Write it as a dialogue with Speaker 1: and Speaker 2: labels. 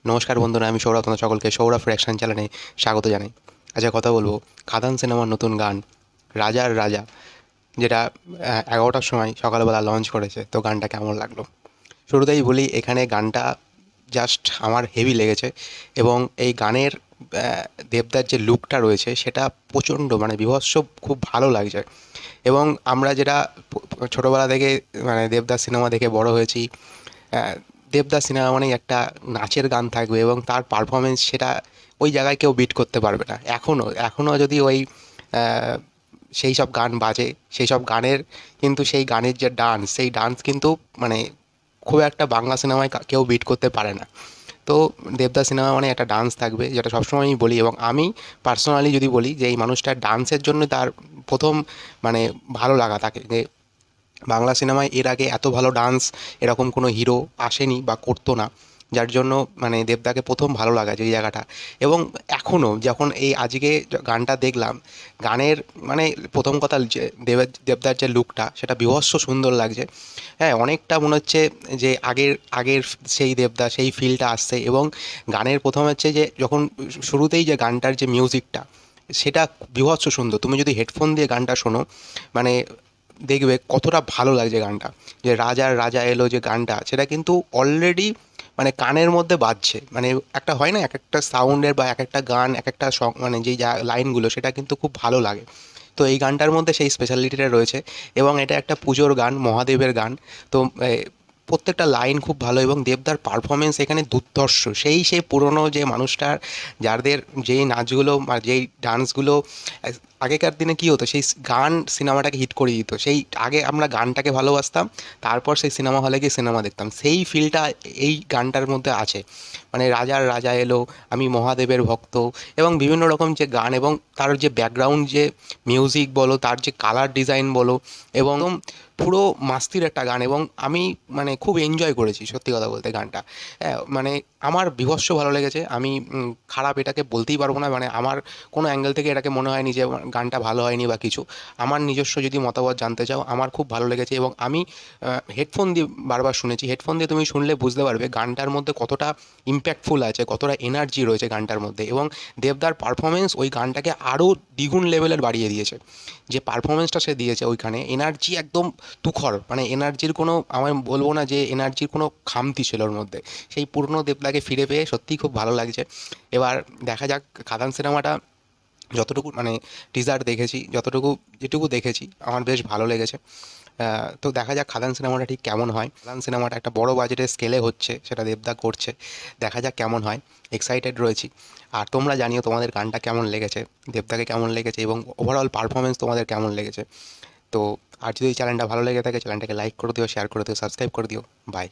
Speaker 1: নমস্কার বন্ধুরা, আমি সৌরভ, তোমাদের সকলকে সৌরভ রিঅ্যাকশন চ্যানেলে স্বাগত জানাই। আজকে কথা বলবো খাদান সিনেমার নতুন গান রাজার রাজা, যেটা 11টার সময় সকালবেলা লঞ্চ করেছে। তো গানটা কেমন লাগলো? শুরুতেই বলি, এখানে গানটা জাস্ট আমার হেভি লেগেছে। এবং এই গানের দেবদার যে লুকটা রয়েছে সেটা প্রচণ্ড, মানে বীভৎস, খুব ভালো লাগছে। এবং আমরা যেটা ছোটোবেলা থেকে মানে দেবদার সিনেমা দেখে বড় হয়েছি, আহ, দেবদাস সিনেমা মানেই একটা নাচের গান থাকবে এবং তার পারফরমেন্স, সেটা ওই জায়গায় কেউ বিট করতে পারবে না। এখনও যদি ওই আহ, সেই সব গান বাজে, সেই সব গানের কিন্তু সেই গানের যে ডান্স, সেই ডান্স কিন্তু মানে খুব একটা বাংলা সিনেমায় কেউ বিট করতে পারে না। তো দেবদাস সিনেমা মানে একটা ডান্স থাকবে, যেটা সবসময় আমি বলি। এবং আমি পার্সোনালি যদি বলি যে এই মানুষটার ডান্সের জন্য তার প্রথম মানে ভালো লাগা থাকে, যে বাংলা সিনেমায় এর আগে এত ভালো ডান্স এরকম কোনো হিরো আসেনি বা করতো না, যার জন্য মানে দেবদাকে প্রথম ভালো লাগা যে এই জায়গাটা। এবং এখনও যখন এই আজকে গানটা দেখলাম, গানের মানে প্রথম কথা যে দেবদার যে লুকটা, সেটা বীভৎস সুন্দর লাগছে। হ্যাঁ, অনেকটা মনে হচ্ছে যে আগের আগের সেই দেবদা, সেই ফিলটা আসছে। এবং গানের প্রথম হচ্ছে যে যখন শুরুতেই যে গানটার যে মিউজিকটা, সেটা বীভৎস সুন্দর। তুমি যদি হেডফোন দিয়ে গানটা শোনো, মানে দেখবে কতটা ভালো লাগছে গানটা। যে রাজার রাজা এলো যে গানটা, সেটা কিন্তু অলরেডি মানে কানের মধ্যে বাজছে। মানে একটা হয় না, এক একটা সাউন্ডের বা এক একটা গান, এক একটা সং মানে যেই লাইনগুলো, সেটা কিন্তু খুব ভালো লাগে। তো এই গানটার মধ্যে সেই স্পেশালিটিটা রয়েছে। এবং এটা একটা পুজোর গান, মহাদেবের গান। তো প্রত্যেকটা লাইন খুব ভালো এবং দেবদার পারফরমেন্স এখানে দুর্ধর্ষ। সেই পুরনো যে মানুষটার, যাদের যেই নাচগুলো বা যেই ডান্সগুলো আগেকার দিনে কী হতো, সেই গান সিনেমাটাকে হিট করে দিত। সেই আগে আমরা গানটাকে ভালোবাসতাম, তারপর সেই সিনেমা হলে গিয়ে সিনেমা দেখতাম। সেই ফিলটা এই গানটার মধ্যে আছে। মানে রাজার রাজা এলো, আমি মহাদেবের ভক্ত, এবং বিভিন্ন রকম যে গান, এবং তার যে ব্যাকগ্রাউন্ড যে মিউজিক বলো, তার যে কালার ডিজাইন বলো, এবং পুরো মাস্তির একটা গান। এবং আমি মানে খুব এনজয় করেছি সত্যি কথা বলতে গানটা। হ্যাঁ, মানে আমার বীভৎস ভালো লেগেছে। আমি খারাপ এটাকে বলতেই পারবো না। মানে আমার কোনো অ্যাঙ্গেল থেকে এটাকে মনে হয়নি যে গানটা ভালো হয়নি বা কিছু। আমার নিজস্ব যদি মতামত জানতে চাও, আমার খুব ভালো লেগেছে। এবং আমি হেডফোন দিয়ে বারবার শুনেছি। হেডফোন দিয়ে তুমি শুনলে বুঝতে পারবে গানটার মধ্যে কতটা ইম্প্যাক্টফুল আছে, কতটা এনার্জি রয়েছে গানটার মধ্যে। এবং দেবদার পারফরমেন্স ওই গানটাকে আরও দ্বিগুণ লেভেলের বাড়িয়ে দিয়েছে। যে পারফরমেন্সটা সে দিয়েছে ওইখানে, এনার্জি একদম তুখর। মানে এনার্জির কোনো, আমি বলবো না যে এনার্জির কোনো খামতি ছিল ওর মধ্যে। সেই পুরনো দেবদাকে ফিরে পেয়ে সত্যিই খুব ভালো লাগছে। এবার দেখা যাক খাদান সিনেমাটা, যতটুকু মানে টিজার দেখেছি, যেটুকু দেখেছি আমার বেশ ভালো লেগেছে। তো দেখা যাক খাদান সিনেমাটা ঠিক কেমন হয়। খাদান সিনেমাটা একটা বড় বাজেটের স্কেলে হচ্ছে, সেটা দেবদা করছে। দেখা যাক কেমন হয়, এক্সাইটেড রয়েছি। আর তোমরা জানিও তোমাদের গানটা কেমন লেগেছে, দেবদাকে কেমন লেগেছে, এবং ওভারঅল পারফরমেন্স তোমাদের কেমন লেগেছে। তো আর যদি চ্যানেলটা ভালো লেগে থাকে, চ্যানেলটাকে লাইক করে দিও, শেয়ার করে দিও, সাবস্ক্রাইব করে দিও। বাই।